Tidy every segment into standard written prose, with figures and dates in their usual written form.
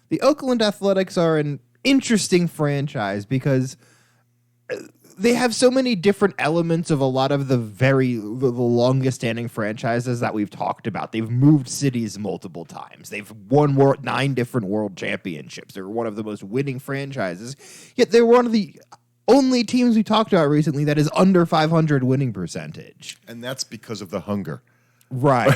the Oakland Athletics are an interesting franchise because they have so many different elements of a lot of the longest standing franchises that we've talked about. They've moved cities multiple times. They've won 9 different world championships. They're one of the most winning franchises. Yet they're one of the only teams we talked about recently that is under 500 winning percentage. And that's because of the hunger. Right.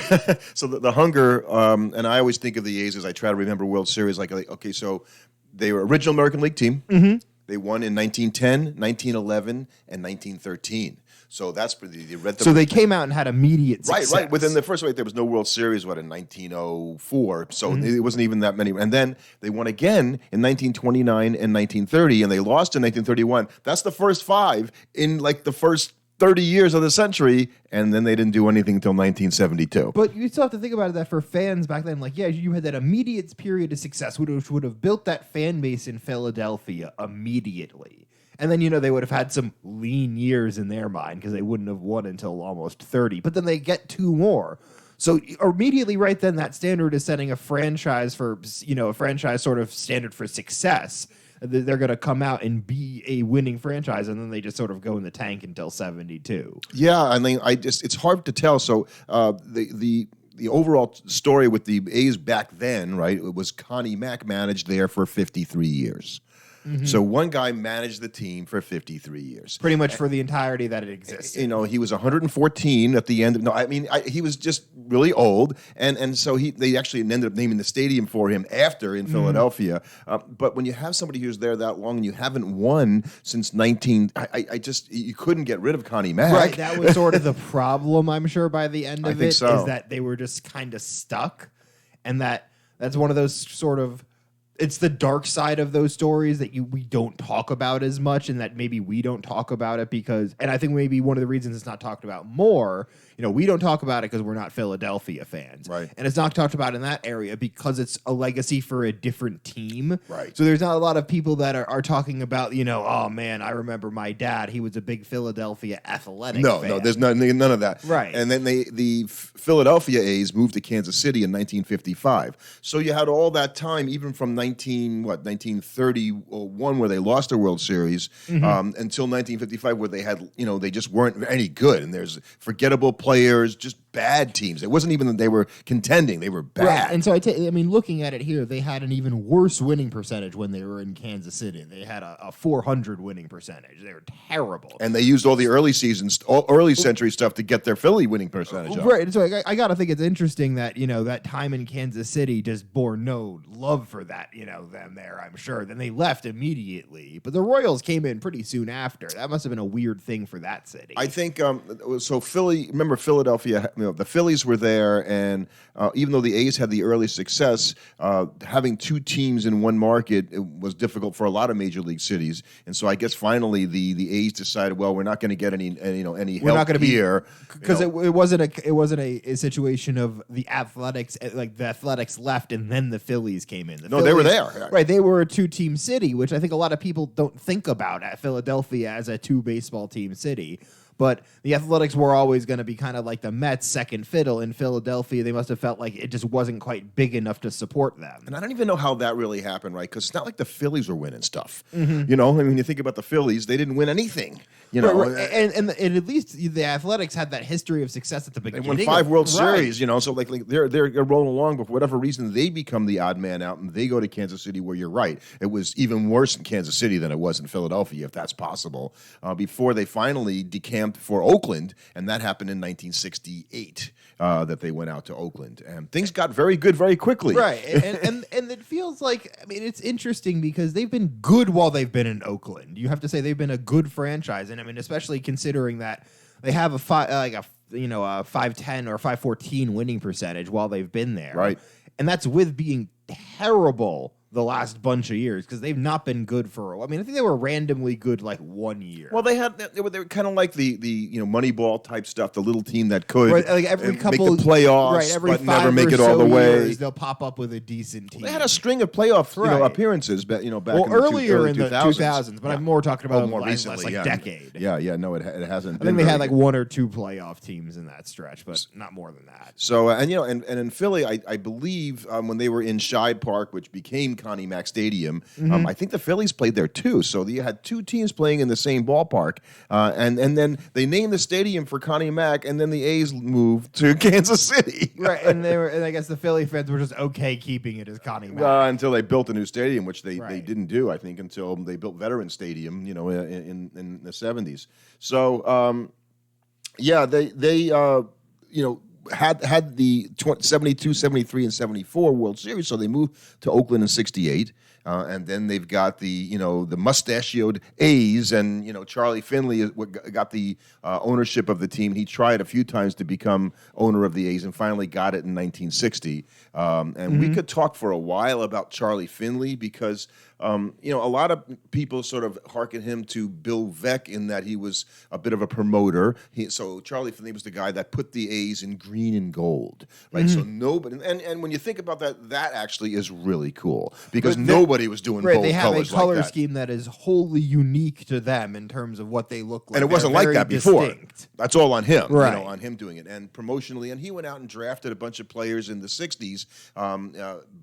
So the hunger, and I always think of the A's as I try to remember World Series. Like okay, so they were original American League team. Mm-hmm. They won in 1910, 1911, and 1913. So that's so they came out and had immediate success. Right. Within the first week, there was no World Series, in 1904. So it wasn't even that many. And then they won again in 1929 and 1930, and they lost in 1931. That's the first 5 in like the first 30 years of the century, and then they didn't do anything until 1972. But you still have to think about it that for fans back then, like, yeah, you had that immediate period of success, which would have built that fan base in Philadelphia immediately. And then, they would have had some lean years in their mind because they wouldn't have won until almost 30. But then they get 2 more. So immediately right then, that standard is setting a franchise for, a franchise sort of standard for success. They're going to come out and be a winning franchise, and then they just sort of go in the tank until 72. Yeah, I mean, it's hard to tell. So the overall story with the A's back then, right, it was Connie Mack managed there for 53 years. Mm-hmm. So one guy managed the team for 53 years. Pretty much for the entirety that it exists. He was 114 at the end. He was just really old. And so they actually ended up naming the stadium for him after in Philadelphia. But when you have somebody who's there that long and you haven't won since you couldn't get rid of Connie Mack. Right, that was sort of the problem, I'm sure, by the end of it, so. Is that they were just kind of stuck. And that's one of those sort of, it's the dark side of those stories that we don't talk about as much, and that maybe we don't talk about it because, and I think maybe one of the reasons it's not talked about more, we don't talk about it because we're not Philadelphia fans. Right. And it's not talked about in that area because it's a legacy for a different team. Right. So there's not a lot of people that are talking about, oh man, I remember my dad, he was a big Philadelphia Athletic fan. No, there's none of that. Right. And then the Philadelphia A's moved to Kansas City in 1955. So you had all that time, even from 1931, where they lost the World Series, until 1955, where they had, they just weren't any good. And there's forgettable players, just bad teams. It wasn't even that they were contending; they were bad. Right. And so looking at it here, they had an even worse winning percentage when they were in Kansas City. They had a 400 winning percentage. They were terrible. And they used all the early century stuff to get their Philly winning percentage up. Right. And so I got to think it's interesting that, that time in Kansas City just bore no love for that, them there, I'm sure. Then they left immediately. But the Royals came in pretty soon after. That must have been a weird thing for that city. I think, so remember Philadelphia, the Phillies were there, and even though the A's had the early success, having 2 teams in one market, it was difficult for a lot of major league cities. And so I guess finally the A's decided, well, we're not going to get any help here. Because it wasn't a situation of the Athletics, like the Athletics left and then the Phillies came in. They were there. Right, they were a 2-team city, which I think a lot of people don't think about at Philadelphia as a 2-baseball team city. But the Athletics were always going to be kind of like the Mets' second fiddle in Philadelphia. They must have felt like it just wasn't quite big enough to support them. And I don't even know how that really happened, right? Because it's not like the Phillies were winning stuff. Mm-hmm. When you think about the Phillies, they didn't win anything. Right. And at least the Athletics had that history of success at the beginning. They won 5 World Series, so like they're rolling along, but for whatever reason, they become the odd man out, and they go to Kansas City, where you're right. It was even worse in Kansas City than it was in Philadelphia, if that's possible, before they finally decamped for Oakland, and that happened in 1968, that they went out to Oakland. And things got very good very quickly. Right, and it feels like, it's interesting because they've been good while they've been in Oakland. You have to say they've been a good franchise, and especially considering that they have a 510 or 514 winning percentage while they've been there. Right. And that's with being terrible the last bunch of years because they've not been good for a while. I think they were randomly good like 1 year. Well, they were kind of like the Moneyball type stuff, the little team that could like every couple make the playoffs, right, every but 5 never make or it all the so way. Years, they'll pop up with a decent team. They had a string of playoff appearances, back in earlier in the 2000s. 2000s, but I'm more talking about more last recently, decade. No, it hasn't. I think they had like 1 or 2 playoff teams in that stretch, but not more than that. So and in Philly, I believe when they were in Shibe Park, which became Connie Mack Stadium. I think the Phillies played there too. So you had two teams playing in the same ballpark, and then they named the stadium for Connie Mack, and then the A's moved to Kansas City. Right, and I guess the Philly fans were just okay keeping it as Connie Mack. Until they built a new stadium, which they Right. didn't do, I think, until they built Veterans Stadium, in the 70s. So, they had the 72, 73, and 74 World Series, so they moved to Oakland in 68. And then they've got the mustachioed A's, and Charlie Finley got the ownership of the team. He tried a few times to become owner of the A's, and finally got it in 1960. And we could talk for a while about Charlie Finley because a lot of people sort of hearken him to Bill Veeck in that he was a bit of a promoter. So Charlie Finley was the guy that put the A's in green and gold, right? So nobody, and when you think about that actually is really cool because nobody was doing both They have a colors color like that. scheme that is wholly unique to them in terms of what they look like. And it wasn't like that before. That's all on him, on him doing it. And promotionally, and he went out and drafted a bunch of players in the 60s,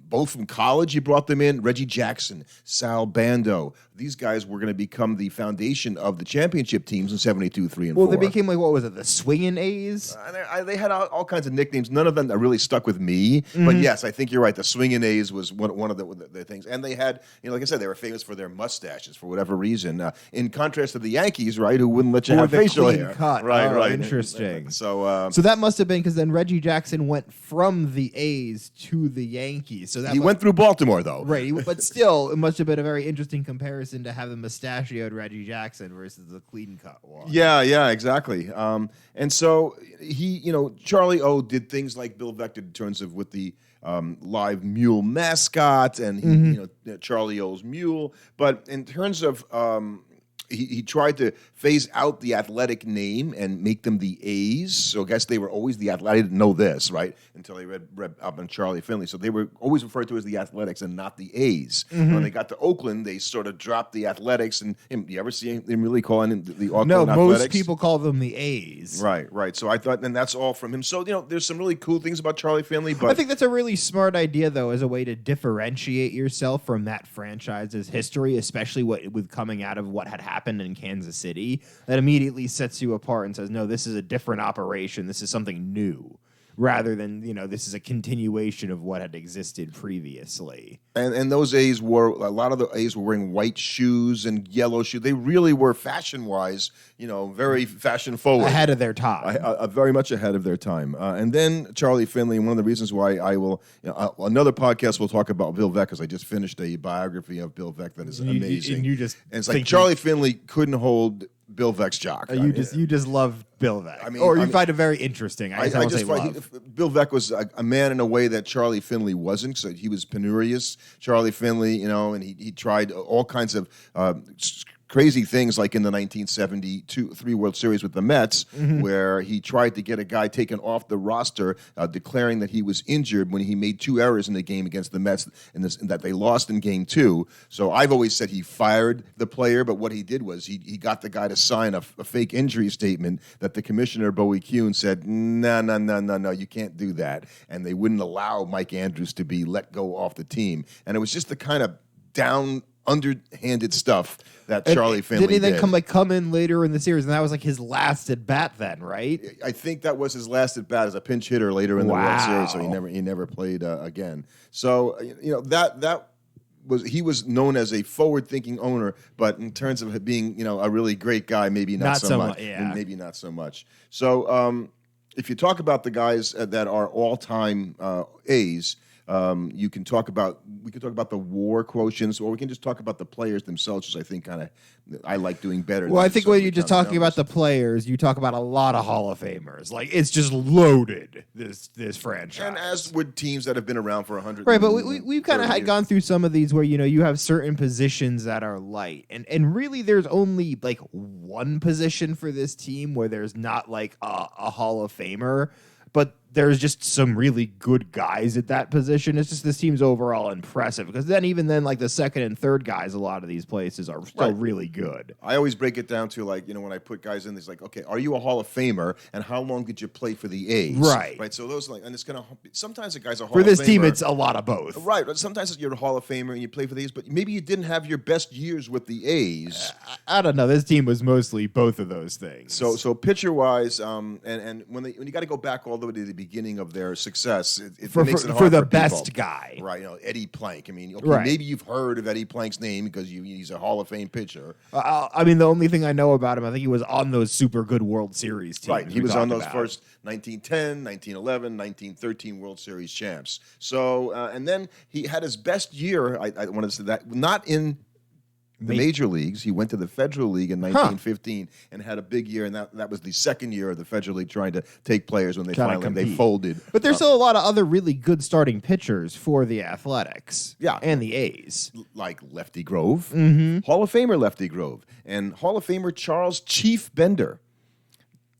both from college. He brought them in, Reggie Jackson, Sal Bando. These guys were going to become the foundation of the championship teams in 72, 3, and 4. Well, they became what was it, the Swingin' A's? They had all kinds of nicknames. None of them that really stuck with me. But yes, I think you're right. The Swingin' A's was one of the things. And they had, like I said, they were famous for their mustaches for whatever reason. In contrast to the Yankees, right, who wouldn't let you have facial clean hair. cut. Right. Interesting. So that must have been because then Reggie Jackson went from the A's to the Yankees. So he went through Baltimore, though. Right, but still, it must have been a very interesting comparison to have the mustachioed Reggie Jackson versus the clean cut one. Yeah, exactly. And so Charlie O did things like Bill Veeck did in terms of with the live mule mascot and Charlie O's mule. But in terms of he tried to phase out the athletic name and make them the A's. So I guess they were always the athletic. I didn't know this, right, until I read up on Charlie Finley. So they were always referred to as the Athletics and not the A's. When they got to Oakland, they sort of dropped the Athletics. And you ever see them really calling it the Oakland Athletics? No, most people call them the A's. Right. So I thought, and that's all from him. So, there's some really cool things about Charlie Finley. But I think that's a really smart idea, though, as a way to differentiate yourself from that franchise's history, especially with coming out of what had happened in Kansas City. That immediately sets you apart and says, no, this is a different operation. This is something new, rather than, this is a continuation of what had existed previously. And those A's a lot of the A's were wearing white shoes and yellow shoes. They really were fashion-wise, very fashion-forward. Ahead of their time. Very much ahead of their time. And then Charlie Finley, one of the reasons why I will, another podcast we'll talk about Bill Veeck, because I just finished a biography of Bill Veeck that is amazing. And it's like Charlie Finley couldn't hold Bill Veeck's jock. You just love Bill Veeck, find it very interesting. Bill Veeck was a man in a way that Charlie Finley wasn't. So he was penurious. Charlie Finley, and he tried all kinds of crazy things, like in the 1973 World Series with the Mets, where he tried to get a guy taken off the roster, declaring that he was injured when he made 2 errors in the game against the Mets, and that they lost in Game 2. So I've always said he fired the player, but what he did was he got the guy to sign a fake injury statement that the commissioner, Bowie Kuhn, said, no, you can't do that. And they wouldn't allow Mike Andrews to be let go off the team. And it was just the kind of underhanded stuff that Charlie Finley did. Did he then come in later in the series, and that was like his last at bat then, right? I think that was his last at bat as a pinch hitter later in the World Series, so he never played again. So he was known as a forward-thinking owner, but in terms of being a really great guy, maybe not so much. Maybe not so much. So if you talk about the guys that are all-time A's. We can talk about the WAR quotients, or we can just talk about the players themselves, which I think I like doing better. Well, I think when you're just talking about the players, you talk about a lot of Hall of Famers. Like, it's just loaded, this franchise. And as with teams that have been around for 100 right, but we've kind of had gone through some of these where you have certain positions that are light, and really there's only like one position for this team where there's not like a Hall of Famer. But there's just some really good guys at that position. It's just this team's overall impressive because even then, like the second and third guys, a lot of these places are still really good. I always break it down to like, when I put guys in, it's like, okay, are you a Hall of Famer, and how long did you play for the A's? Right. So those and it's gonna sometimes a guy's a Hall For of this Famer. team, it's a lot of both. Right. Sometimes you're a Hall of Famer and you play for the A's, but maybe you didn't have your best years with the A's. I don't know. This team was mostly both of those things. So pitcher wise, and when you got to go back all the way to the beginning of their success, it makes it hard for the for best people. guy, right? Eddie Plank. I mean, right. Maybe you've heard of Eddie Plank's name because he's a Hall of Fame pitcher. I mean, the only thing I know about him, I think he was on those super good World Series teams. Right, he was on those first 1910, 1911, 1913 World Series champs. So, and then he had his best year. I want to say that not in the major leagues. He went to the Federal League in 1915 and had a big year, and that was the second year of the Federal League trying to take players when they they folded. But there's still a lot of other really good starting pitchers for the Athletics, and the A's, like Lefty Grove, Hall of Famer Lefty Grove, and Hall of Famer Charles Chief Bender.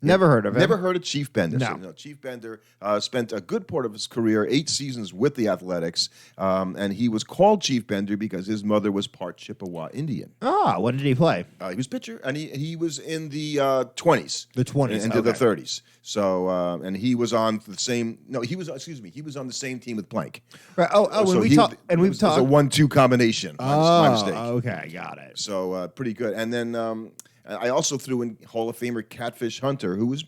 Never heard of him. Never heard of Chief Bender. No. So, Chief Bender spent a good part of his career, 8 seasons with the Athletics, and he was called Chief Bender because his mother was part Chippewa Indian. When did he play? He was pitcher, and he was in the 20s. The 20s. Into the 30s. So, and he was on the same, he was on the same team with Plank. Right. We've talked. It was a 1-2 combination. My mistake. Okay, got it. So, pretty good. And then I also threw in Hall of Famer Catfish Hunter, who was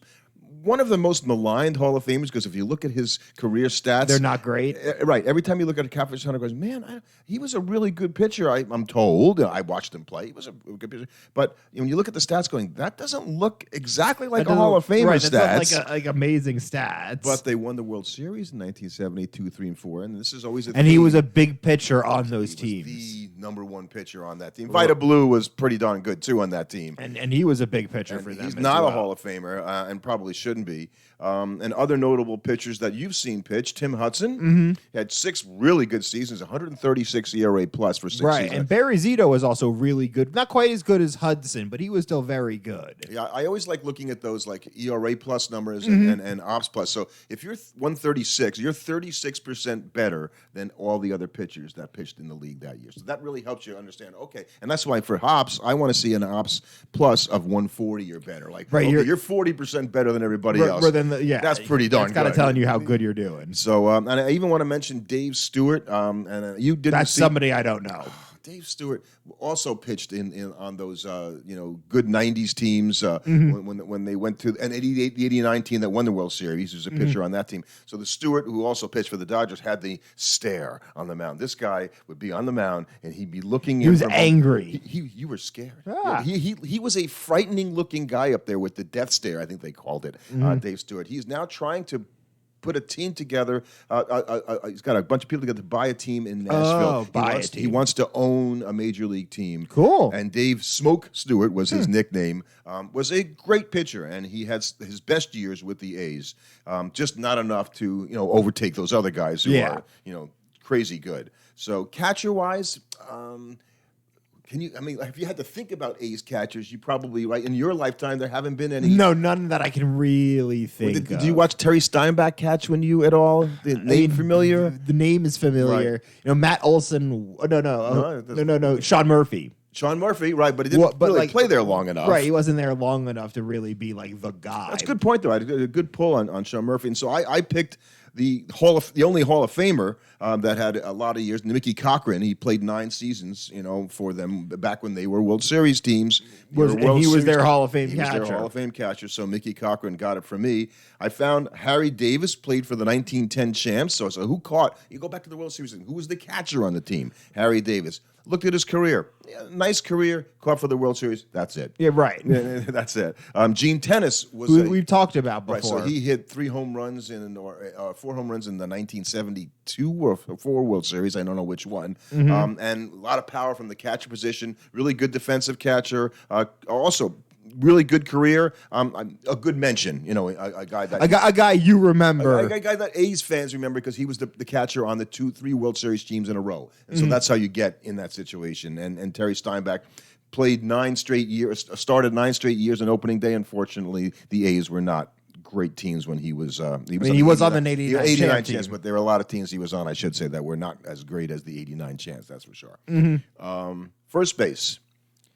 one of the most maligned Hall of Famers because if you look at his career stats, they're not great. Right. Every time you look at a Catfish Hunter, goes, man, he was a really good pitcher. I'm told. I watched him play. He was a good pitcher. But when you look at the stats, going, that doesn't look exactly like a Hall of Famer stats. That's like amazing stats. But they won the World Series in 1972, 3, and 4, and this is always and he was a big pitcher on those teams. The number one pitcher on that team. Vida Blue was pretty darn good too on that team. And he was a big pitcher for them. He's not a Hall of Famer and probably shouldn't be. And other notable pitchers that you've seen pitch, Tim Hudson had 6 really good seasons, 136 ERA plus for 6 seasons. And Barry Zito was also really good. Not quite as good as Hudson, but he was still very good. Yeah, I always like looking at those like ERA plus numbers and ops plus. So if you're 136, you're 36% better than all the other pitchers that pitched in the league that year. So that really helps you understand, okay. And that's why for hops, I want to see an ops plus of 140 or better. Like, you're 40% better than everybody else. That's pretty darn good. That's kind of telling you how good you're doing. So, and I even want to mention Dave Stewart. And you didn't. That's somebody I don't know. Dave Stewart also pitched in on those good '90s teams when they went to and the '89 team that won the World Series. He was a pitcher on that team. So the Stewart, who also pitched for the Dodgers, had the stare on the mound. This guy would be on the mound and he'd be looking. He was angry. You were scared. Yeah, he was a frightening looking guy up there with the death stare. I think they called it. Dave Stewart. He's now trying to put a team together. He's got a bunch of people together to buy a team in Nashville. He wants to own a major league team. Cool. And Dave Smoke Stewart was his nickname. Was a great pitcher, and he had his best years with the A's. Just not enough to overtake those other guys who are crazy good. So catcher wise. If you had to think about A's catchers, you probably, right, in your lifetime, there haven't been any. No, none that I can really think of. Did you watch Terry Steinbach catch when you at all? The name familiar? The name is familiar. Right. Matt Olson. No. Sean Murphy. Sean Murphy, right, but he didn't play there long enough. Right, he wasn't there long enough to really be like the guy. That's a good point, though. I did a good pull on Sean Murphy. And so I picked the only Hall of Famer that had a lot of years, Mickey Cochran. He played 9 seasons, for them back when they were World Series teams. He was their Hall of Fame catcher. He was their Hall of Fame catcher, so Mickey Cochran got it for me. I found Harry Davis played for the 1910 champs. So who caught? You go back to the World Series, who was the catcher on the team? Harry Davis. Looked at his career. Nice career. Caught for the World Series. That's it. Yeah, right. That's it. Gene Tennis was we've talked about before. Right, so he hit 4 home runs in the 1972 or 4 World Series. I don't know which one. And a lot of power from the catcher position. Really good defensive catcher. Also really good career. A good mention, a guy that a guy you remember, a guy that A's fans remember because he was the catcher on the 2-3 World Series teams in a row, and so that's how you get in that situation. And Terry Steinbach played 9 straight years, started 9 straight years on opening day. Unfortunately, the A's were not great teams when he was. He was on the 89 chance, team. but there were a lot of teams he was on, I should say, that were not as great as the 89 chance. That's for sure. First base.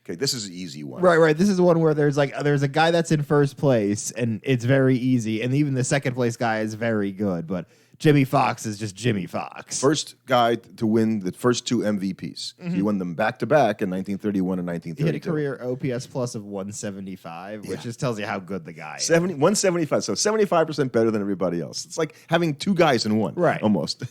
Okay, this is an easy one. Right. This is one where there's a guy that's in first place, and it's very easy, and even the second place guy is very good, but Jimmy Fox is just Jimmy Fox. First guy to win the first 2 MVPs. He won them back-to-back in 1931 and 1932. He had a career OPS plus of 175, which just tells you how good the guy is. 175, so 75% better than everybody else. It's like having 2 guys in one, right? Almost.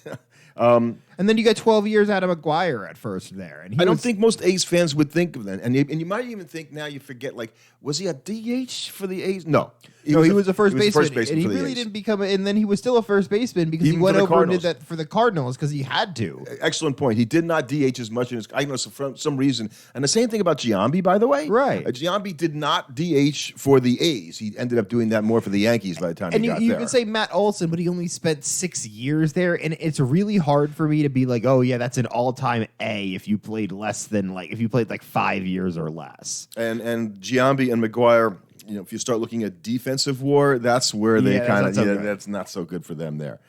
And then you got 12 years out of McGuire at first there. And I don't think most A's fans would think of that. And you might even think now you forget, like, was he a DH for the A's? No. He was a first baseman. And he really didn't become and then he was still a first baseman because Even he went for the over and did Cardinals. that for the Cardinals because he had to. Excellent point. He did not DH as much as I know for some reason. And the same thing about Giambi, by the way. Right. Giambi did not DH for the A's. He ended up doing that more for the Yankees by the time he got there. And you can say Matt Olson, but he only spent 6 years there. And it's really hard for me to be like, oh, yeah, that's an all-time A if you played if you played 5 years or less. And Giambi and McGuire, if you start looking at defensive WAR, that's where they that's not so good for them there.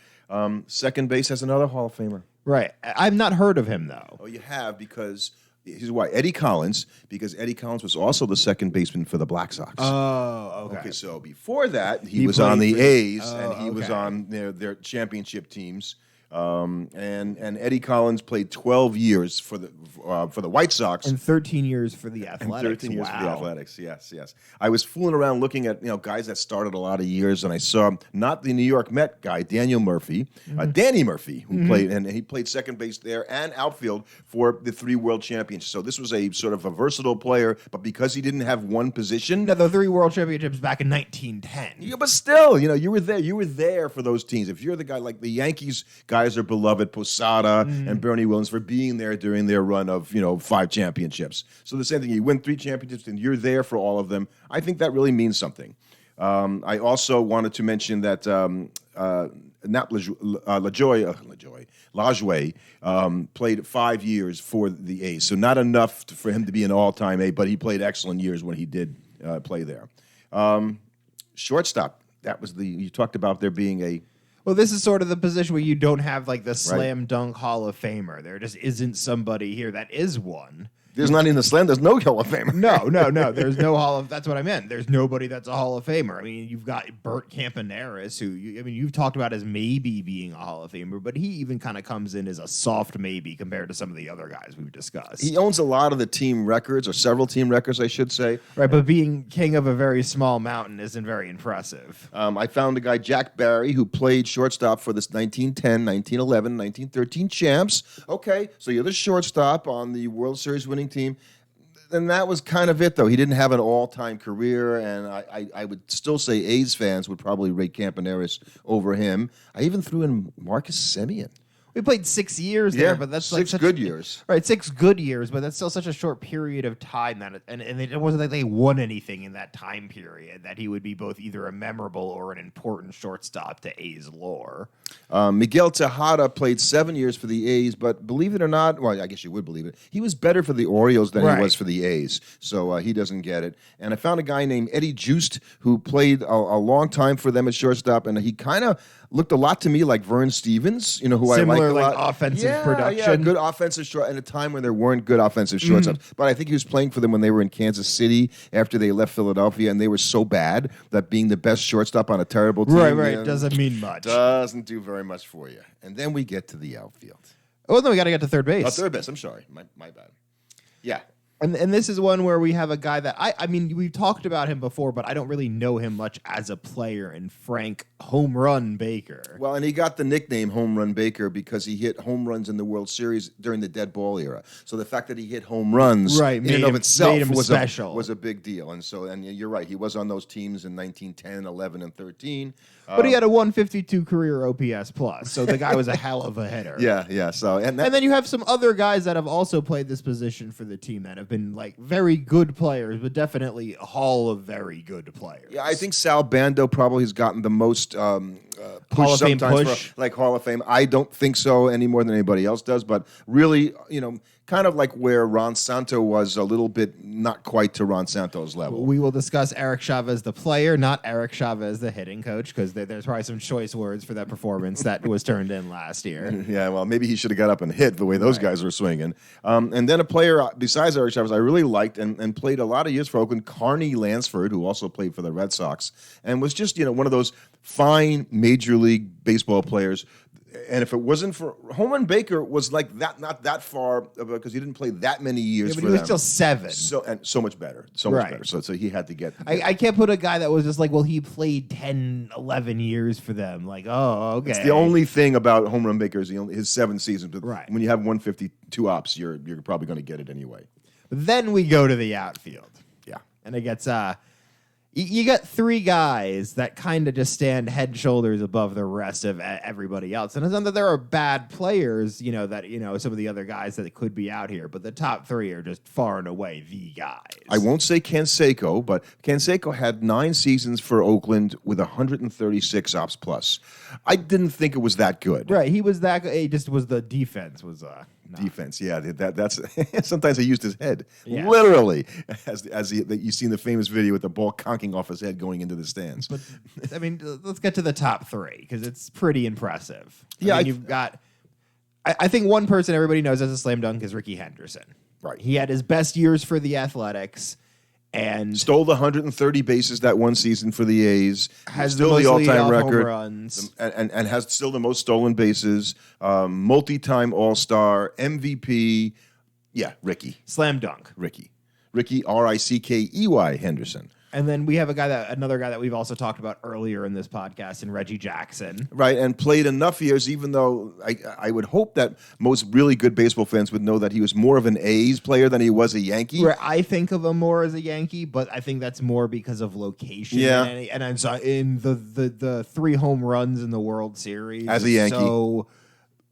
Second base has another Hall of Famer. Right. I've not heard of him, though. Oh, you have, because here's why. Eddie Collins, because Eddie Collins was also the second baseman for the Black Sox. Oh, okay. Okay, so before that, he was played on the for- A's, Oh, and he was okay. on their championship teams. And Eddie Collins played 12 years for the White Sox. And 13 years for the And Athletics. 13 years wow. for the Athletics, yes. I was fooling around looking at guys that started a lot of years, and I saw not the New York Met guy, Danny Murphy, who played, and he played second base there and outfield for the 3 World Championships. So this was a sort of a versatile player, but because he didn't have one position, No, the 3 World Championships back in 1910. yeah, but still, you were there. You were there for those teams. If you're the guy, like the Yankees guys are beloved, Posada and Bernie Williams, for being there during their run of 5 championships. So the same thing, you win 3 championships and you're there for all of them. I think that really means something. I also wanted to mention that Nat Lajoie played 5 years for the A's, so not enough for him to be an all-time A, but he played excellent years when he did play there. Shortstop. That was you talked about there being a. Well, this is sort of the position where you don't have the slam dunk Hall of Famer. There just isn't somebody here that is one. There's not even a slam. There's no Hall of Famer. No. There's no Hall of. That's what I meant. There's nobody that's a Hall of Famer. I mean, you've got Bert Campaneris, who you've talked about as maybe being a Hall of Famer, but he even kind of comes in as a soft maybe compared to some of the other guys we've discussed. He owns a lot of the team records, or several team records, I should say. Right, but being king of a very small mountain isn't very impressive. I found a guy, Jack Barry, who played shortstop for this 1910, 1911, 1913 champs. Okay, so you're the shortstop on the World Series winning team. And that was kind of it, though. He didn't have an all-time career, and I would still say A's fans would probably rate Campaneris over him. I even threw in Marcus Semien. We played 6 years there, but that's 6 such good years. Right, 6 good years, but that's still such a short period of time and it wasn't like they won anything in that time period that he would be both either a memorable or an important shortstop to A's lore. Miguel Tejada played 7 years for the A's, but believe it or not, well, I guess you would believe it, he was better for the Orioles than he was for the A's, so he doesn't get it. And I found a guy named Eddie Joost who played a long time for them at shortstop, and he kind of looked a lot to me like Vern Stevens, who Similar, I like a lot. offensive production. Yeah, good offensive short at a time when there weren't good offensive shortstops. But I think he was playing for them when they were in Kansas City after they left Philadelphia, and they were so bad that being the best shortstop on a terrible team Right, doesn't mean much. Doesn't do very much for you. And then we get to the outfield. Oh, no, we got to get to third base. Third base. I'm sorry. My bad. Yeah. And this is one where we have a guy that I mean, we've talked about him before, but I don't really know him much as a player, in Frank Home Run Baker. Well, and he got the nickname Home Run Baker because he hit home runs in the World Series during the dead ball era. So the fact that he hit home runs in and of itself was a big deal. And you're right, he was on those teams in 1910, 11, and 13. But he had a 152 career OPS plus, so the guy was a hell of a hitter. Yeah. So and then you have some other guys that have also played this position for the team that have been very good players, but definitely a hall of very good players. Yeah, I think Sal Bando probably has gotten the most Hall of Fame sometimes push? for like Hall of Fame. I don't think so any more than anybody else does, but really, kind of like where Ron Santo was a little bit not quite to Ron Santo's level. We will discuss Eric Chavez, the player, not Eric Chavez, the hitting coach, because there's probably some choice words for that performance that was turned in last year. Yeah, well, maybe he should have got up and hit the way those guys were swinging. And then a player besides Eric Chavez I really liked and played a lot of years for Oakland, Carney Lansford, who also played for the Red Sox, and was just one of those fine Major League Baseball players. And if it wasn't for Holman Baker was like that, not that far because he didn't play that many years. But for he was them. still 7. So much better, much better. So he had to get. I can't put a guy that was just like, well, he played 10, 11 years for them. Like, oh, okay. It's the only thing about Home Run Baker is his 7 seasons. But Right. when you have 152 ops, you're probably going to get it anyway. Then we go to the outfield. Yeah, and it gets you got 3 guys that kind of just stand head and shoulders above the rest of everybody else. And it's not that there are bad players, that some of the other guys that could be out here, but the top 3 are just far and away the guys. I won't say Canseco, but Canseco had 9 seasons for Oakland with 136 ops plus. I didn't think it was that good. Right, he was that. It just was the defense was. Defense, yeah, that's sometimes he used his head, Yeah. literally, as you see in the famous video with the ball conking off his head going into the stands. But I mean, let's get to the top 3 because it's pretty impressive. Yeah, I mean, you've got. I think one person everybody knows as a slam dunk is Ricky Henderson. Right, he had his best years for the Athletics. And stole the 130 bases that one season for the A's. Has still the all-time record, home runs. And has still the most stolen bases. Multi-time All-Star, MVP. Yeah, Ricky. Slam dunk. Ricky Rickey Henderson. And then we have another guy that we've also talked about earlier in this podcast, in Reggie Jackson. Right, and played enough years, even though I would hope that most really good baseball fans would know that he was more of an A's player than he was a Yankee. Where I think of him more as a Yankee, but I think that's more because of location. Yeah. And I'm sorry, in the 3 home runs in the World Series. As a Yankee. So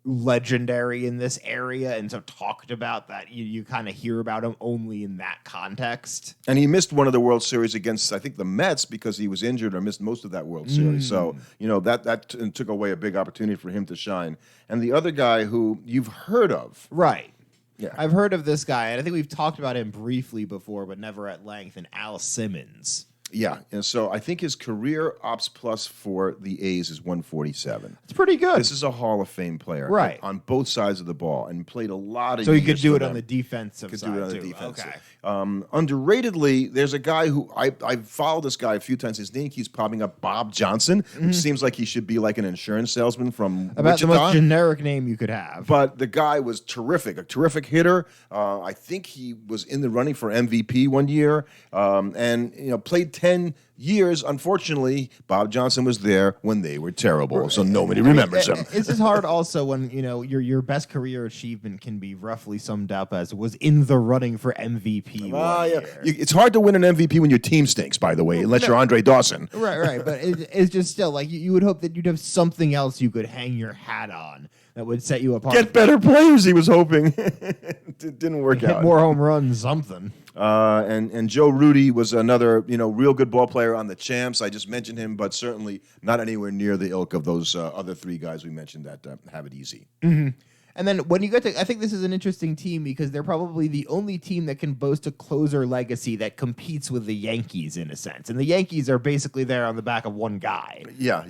legendary in this area and so talked about that you kind of hear about him only in that context. And he missed one of the World Series against, I think, the Mets because he was injured or missed most of that World Series. So, that took away a big opportunity for him to shine. And the other guy who you've heard of. Right. Yeah. I've heard of this guy, and I think we've talked about him briefly before, but never at length, and Al Simmons. Yeah, and so I think his career ops plus for the A's is 147. It's pretty good. This is a Hall of Fame player, right, on both sides of the ball, and played a lot of. So years he could do it them. on the defensive could side do it on too. the defensive. Okay. Underratedly, there's a guy who I've followed this guy a few times. His name keeps popping up, Bob Johnson, which seems like he should be like an insurance salesman from about Wichita. the most generic name you could have. But the guy was terrific, a terrific hitter. I think he was in the running for MVP one year, and played 10 years. Unfortunately, Bob Johnson was there when they were terrible, so nobody remembers him. It's just hard also when your best career achievement can be roughly summed up as was in the running for MVP. One year. It's hard to win an MVP when your team stinks, by the way, unless you're Andre Dawson. Right. But it's just still like you would hope that you'd have something else you could hang your hat on that would set you apart. Get better players, he was hoping. It didn't work out. Hit more home runs, something. And Joe Rudy was another, real good ball player on the Champs. I just mentioned him, but certainly not anywhere near the ilk of those other 3 guys we mentioned that have it easy. Mm-hmm. And then when you get to, I think this is an interesting team because they're probably the only team that can boast a closer legacy that competes with the Yankees in a sense. And the Yankees are basically there on the back of one guy. Yeah.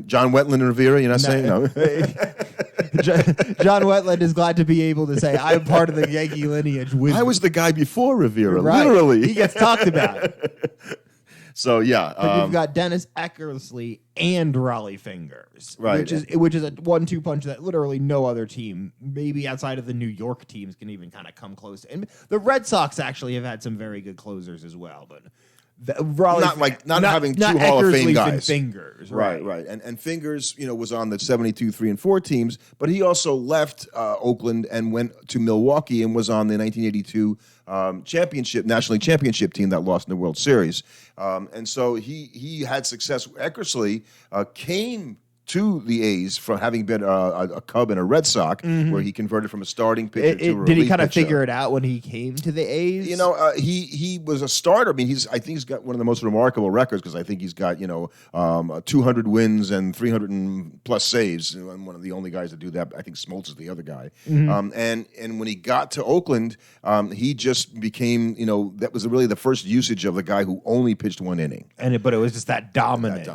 John Wetland and Rivera, you're not saying? No. John Wetland is glad to be able to say, I'm part of the Yankee lineage. I was the guy before Rivera, right. Literally. He gets talked about. So, yeah. But you've got Dennis Eckersley and Raleigh Fingers, right? Which is a 1-2 punch that literally no other team, maybe outside of the New York teams, can even kind of come close to. And the Red Sox actually have had some very good closers as well, but Raleigh, not having 2 Hall of Fame guys. And Fingers, right. And Fingers, was on the 72, 3, and 4 teams, but he also left Oakland and went to Milwaukee and was on the 1982 National League championship team that lost in the World Series. And so he had success. Eckersley came to the A's from having been a Cub and a Red Sox, where he converted from a starting pitcher to a relief Did he kind of pitcher. figure it out when he came to the A's? He was a starter. I mean, I think he's got one of the most remarkable records because I think he's got 200 wins and 300 and plus saves. I'm one of the only guys that do that. I think Smoltz is the other guy. And when he got to Oakland, he just became that was really the first usage of the guy who only pitched one inning. But it was just that dominant.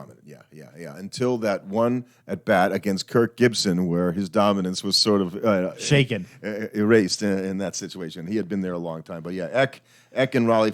Yeah. Until that one at bat against Kirk Gibson, where his dominance was sort of shaken, erased in that situation. He had been there a long time, but yeah, Eck and Raleigh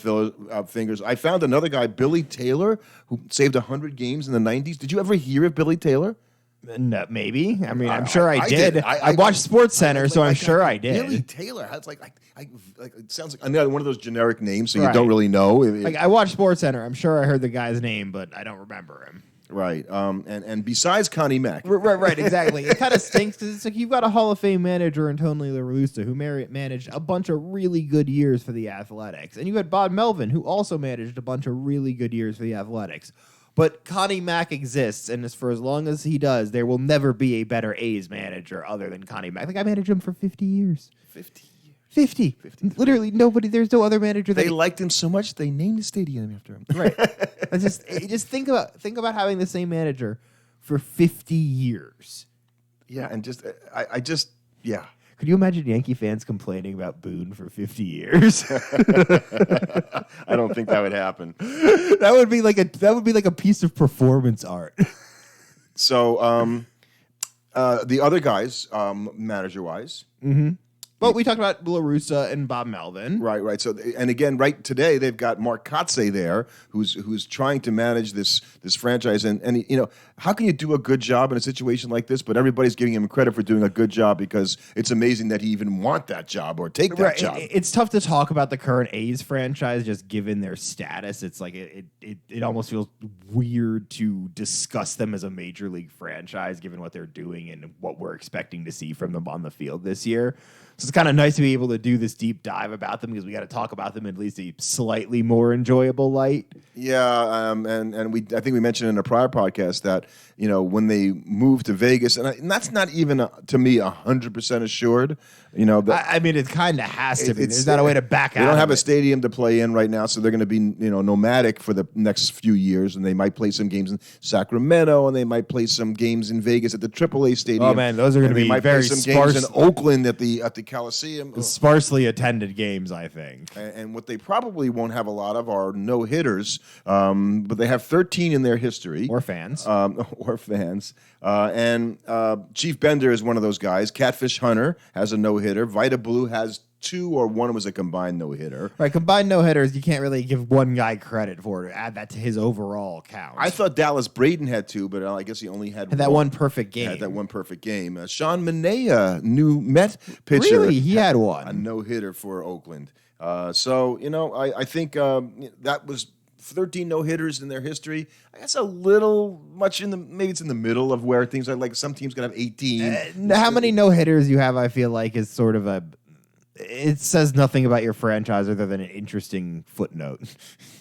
fingers. I found another guy, Billy Taylor, who saved 100 games in the '90s. Did you ever hear of Billy Taylor? No, maybe. I mean, I'm sure I did. I watched Sports Center, so I'm sure I did. Billy Taylor. It's like it sounds like another one of those generic names, so you don't really know. I watched Sports Center. I'm sure I heard the guy's name, but I don't remember him. Right. And besides Connie Mack. Right, exactly. It kind of stinks because it's like you've got a Hall of Fame manager in Tony La Russa who managed a bunch of really good years for the Athletics. And you had Bob Melvin, who also managed a bunch of really good years for the Athletics. But Connie Mack exists, and for as long as he does, there will never be a better A's manager other than Connie Mack. Like, I managed him for 50 years. 50 years. 50. Literally nobody. There's no other manager. They liked him so much they named the stadium after him. Right. just think about having the same manager for 50 years. Yeah, and yeah. Could you imagine Yankee fans complaining about Boone for 50 years? I don't think that would happen. That would be like a piece of performance art. So, the other guys, manager-wise. Mm-hmm. But we talked about La Russa and Bob Melvin. Right. So, and again, right today they've got Mark Kotze there, who's trying to manage this franchise. And how can you do a good job in a situation like this? But everybody's giving him credit for doing a good job because it's amazing that he even want that job or take that job. It's tough to talk about the current A's franchise just given their status. It's like it almost feels weird to discuss them as a major league franchise given what they're doing and what we're expecting to see from them on the field this year. So it's kind of nice to be able to do this deep dive about them because we got to talk about them in at least a slightly more enjoyable light. Yeah, and I think we mentioned in a prior podcast that when they moved to Vegas, and that's not even to me 100% assured. I mean, it kind of has to be. There's not a way to back out. They don't have a stadium to play in right now, so they're going to be nomadic for the next few years, and they might play some games in Sacramento, and they might play some games in Vegas at the AAA stadium. Oh man, those are going to be very play some games in Oakland at the Coliseum. Sparsely attended games, I think. And what they probably won't have a lot of are no hitters, but they have 13 in their history or fans. And Chief Bender is one of those guys. Catfish Hunter has a no-hitter. Vita Blue has 2 or 1 was a combined no-hitter. Right, combined no-hitters, you can't really give one guy credit for it. Add that to his overall count. I thought Dallas Braden had 2, but I guess he only had that one perfect game. Had that one perfect game. Sean Manaea, new Met pitcher. Really? He had one. A no-hitter for Oakland. I think that was 13 no-hitters in their history. I guess a little much maybe it's in the middle of where things are like some teams going to have 18. How many no-hitters you have, I feel like, is sort of it says nothing about your franchise other than an interesting footnote.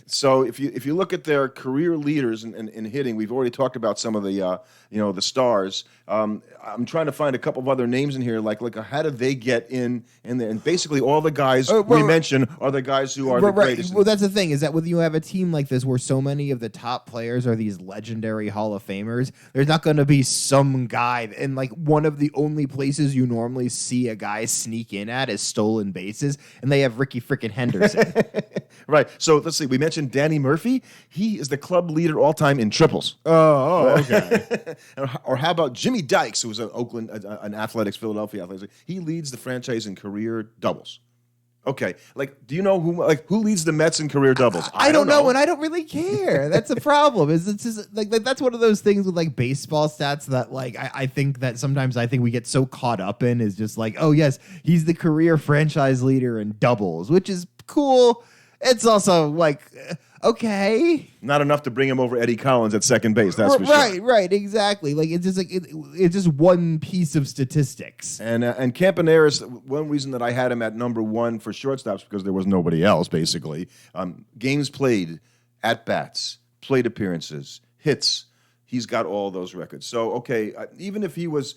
So if you look at their career leaders in hitting, we've already talked about some of the the stars. I'm trying to find a couple of other names in here, like how do they get in there? And basically all the guys we mentioned are the guys who are the greatest. Well, that's the thing is that when you have a team like this where so many of the top players are these legendary Hall of Famers, there's not going to be some guy. And like one of the only places you normally see a guy sneak in at is stolen bases, and they have Ricky frickin' Henderson. Right. So let's see. We mentioned Danny Murphy. He is the club leader all time in triples. Oh, okay. Or how about Jimmy Dykes, who was an Oakland, an Philadelphia Athletics? He leads the franchise in career doubles. Okay, do you know who leads the Mets in career doubles? I don't know, and I don't really care. That's the problem. Is it's just that's one of those things with baseball stats that I think that sometimes we get so caught up in is just oh yes, he's the career franchise leader in doubles, which is cool. It's also okay, not enough to bring him over Eddie Collins at second base. That's for sure. Right, exactly. It's just it's just one piece of statistics. And Campaneris, one reason that I had him at number 1 for shortstops because there was nobody else basically. Games played, at bats, plate appearances, hits, He's got all those records. So, okay, even if he was,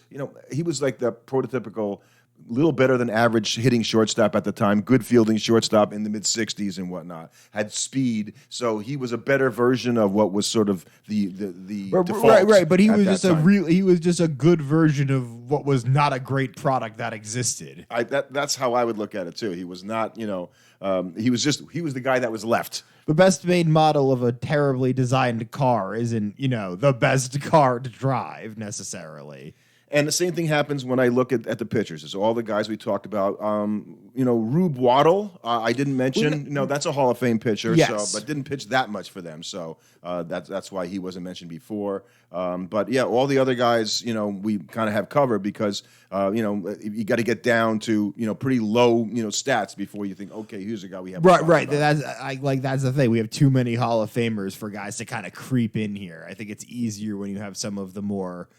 he was like the prototypical, little better than average hitting shortstop at the time, good fielding shortstop in the mid 60s and whatnot, had speed. So he was a better version of what was sort of the default. Right. But he was just a good version of what was not a great product that existed. That's how I would look at it too. He was not, he was the guy that was left. The best made model of a terribly designed car isn't, the best car to drive necessarily. And the same thing happens when I look at the pitchers. It's all the guys we talked about. Rube Waddle, I didn't mention. That's a Hall of Fame pitcher, yes. But didn't pitch that much for them. So that's why he wasn't mentioned before. But yeah, all the other guys, we kind of have covered because you got to get down to pretty low stats before you think, okay, here's a guy we have. Right. That's the thing. We have too many Hall of Famers for guys to kind of creep in here. I think it's easier when you have some of the more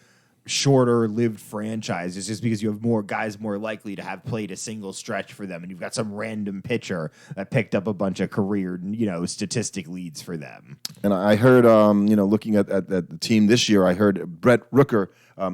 shorter lived franchises, just because you have more guys more likely to have played a single stretch for them, and you've got some random pitcher that picked up a bunch of career statistic leads for them. And I heard looking at the team this year, I heard Brett Rooker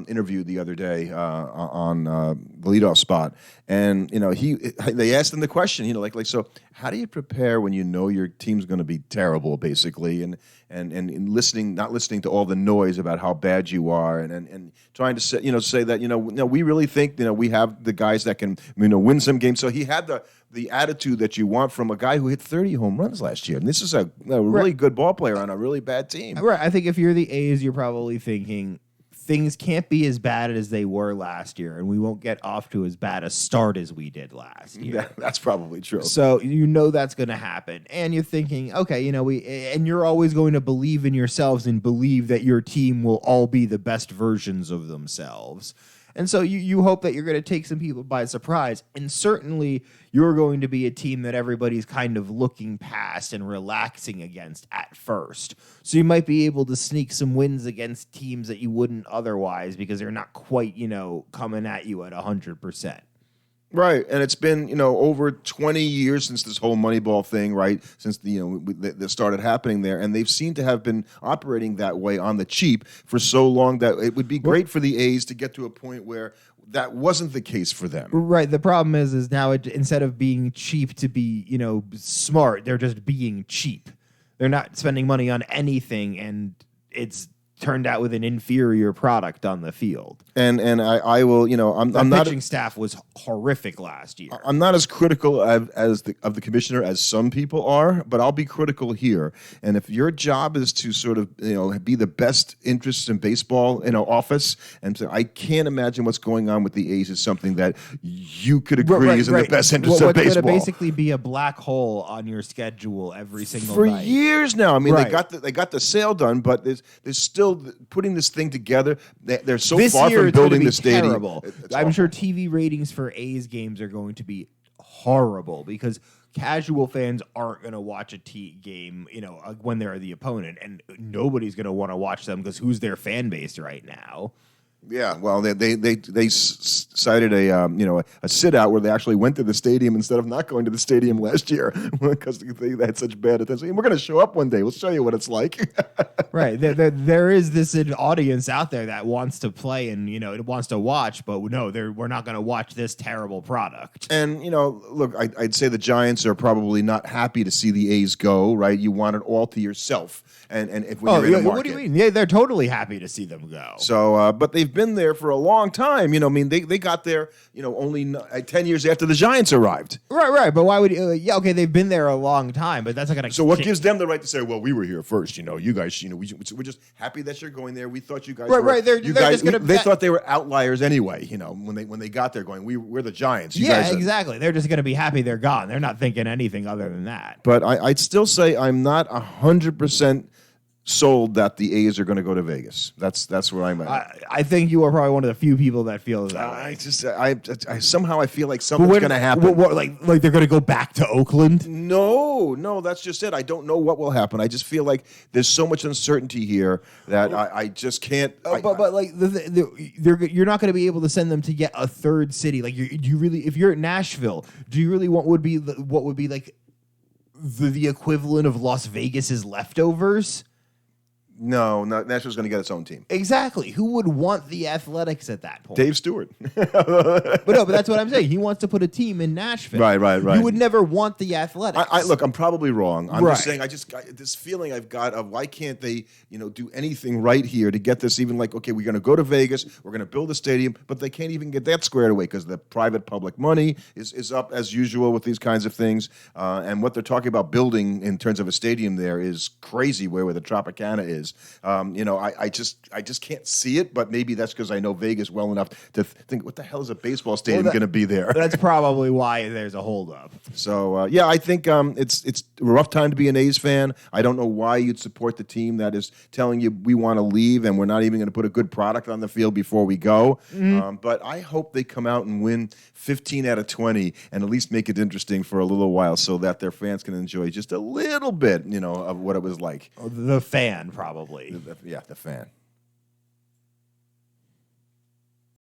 interviewed the other day on the leadoff spot, and they asked him the question, so how do you prepare when your team's going to be terrible, basically, and not listening to all the noise about how bad you are, and trying to say that we really think we have the guys that can win some games. So he had the attitude that you want from a guy who hit 30 home runs last year, and this is a really good ball player on a really bad team. Right. I think if you're the A's, you're probably thinking things can't be as bad as they were last year, and we won't get off to as bad a start as we did last year. That's probably true. So that's going to happen, and you're thinking, okay, and you're always going to believe in yourselves and believe that your team will all be the best versions of themselves. And so you hope that you're going to take some people by surprise. And certainly you're going to be a team that everybody's kind of looking past and relaxing against at first. So you might be able to sneak some wins against teams that you wouldn't otherwise because they're not quite, coming at you at 100%. Right, and it's been over 20 years since this whole Moneyball thing, right? Since that started happening there, and they've seemed to have been operating that way on the cheap for so long that it would be great for the A's to get to a point where that wasn't the case for them. Right. The problem is now instead of being cheap to be smart, they're just being cheap. They're not spending money on anything, and it's turned out with an inferior product on the field. And I will, I'm not. Pitching staff was horrific last year. I'm not as critical of the commissioner as some people are, but I'll be critical here. And if your job is to sort of, be the best interests in baseball, office, and so I can't imagine what's going on with the A's is something that you could agree is in the best interest of baseball. It's going to basically be a black hole on your schedule every single for night. years now. I mean, they got the sale done, but there's still putting this thing together. They're so far from building the stadium. Terrible. I'm sure TV ratings for A's games are going to be horrible because casual fans aren't going to watch a game, when they're the opponent, and nobody's going to want to watch them because who's their fan base right now? Yeah, well, they cited a sit out where they actually went to the stadium instead of not going to the stadium last year because they had such bad attention. We're going to show up one day. We'll show you what it's like. Right. There is this audience out there that wants to play and it wants to watch, but no, we're not going to watch this terrible product. And look, I'd say the Giants are probably not happy to see the A's go. Right, you want it all to yourself. And if you're in the market. What do you mean? Yeah, they're totally happy to see them go. So, but they've been there for a long time. They got there, only 10 years after the Giants arrived. Right. But why would? Okay, they've been there a long time, but that's not going to. So what gives them the right to say, well, we were here first? You guys, we're just happy that you're going there. We thought you guys, They thought they were outliers anyway. When they got there, going, we're the Giants. Exactly. They're just going to be happy they're gone. They're not thinking anything other than that. But I'd still say I'm not 100% sold that the A's are going to go to Vegas. That's where I'm at. I think you are probably one of the few people that feels that way. I somehow I feel like something's going to happen. Like they're going to go back to Oakland? No, that's just it. I don't know what will happen. I just feel like there's so much uncertainty here that I just can't. But you're not going to be able to send them to yet a third city. Like, do you really? If you're at Nashville, do you really want what would be like the equivalent of Las Vegas's leftovers? No, Nashville's going to get its own team. Exactly. Who would want the Athletics at that point? Dave Stewart. But that's what I'm saying. He wants to put a team in Nashville. Right. You would never want the Athletics. Look, I'm probably wrong. I'm Right. just saying. This feeling I've got of why can't they, do anything right here to get this even like, okay, we're going to go to Vegas, we're going to build a stadium, but they can't even get that squared away because the private-public money is up as usual with these kinds of things, and what they're talking about building in terms of a stadium there is crazy. Where the Tropicana is, I just can't see it. But maybe that's because I know Vegas well enough to think, what the hell is a baseball stadium going to be there? That's probably why there's a holdup. So I think it's a rough time to be an A's fan. I don't know why you'd support the team that is telling you we want to leave and we're not even going to put a good product on the field before we go. But I hope they come out and win 15 out of 20 and at least make it interesting for a little while so that their fans can enjoy just a little bit, of what it was like. The fan, probably. The fan.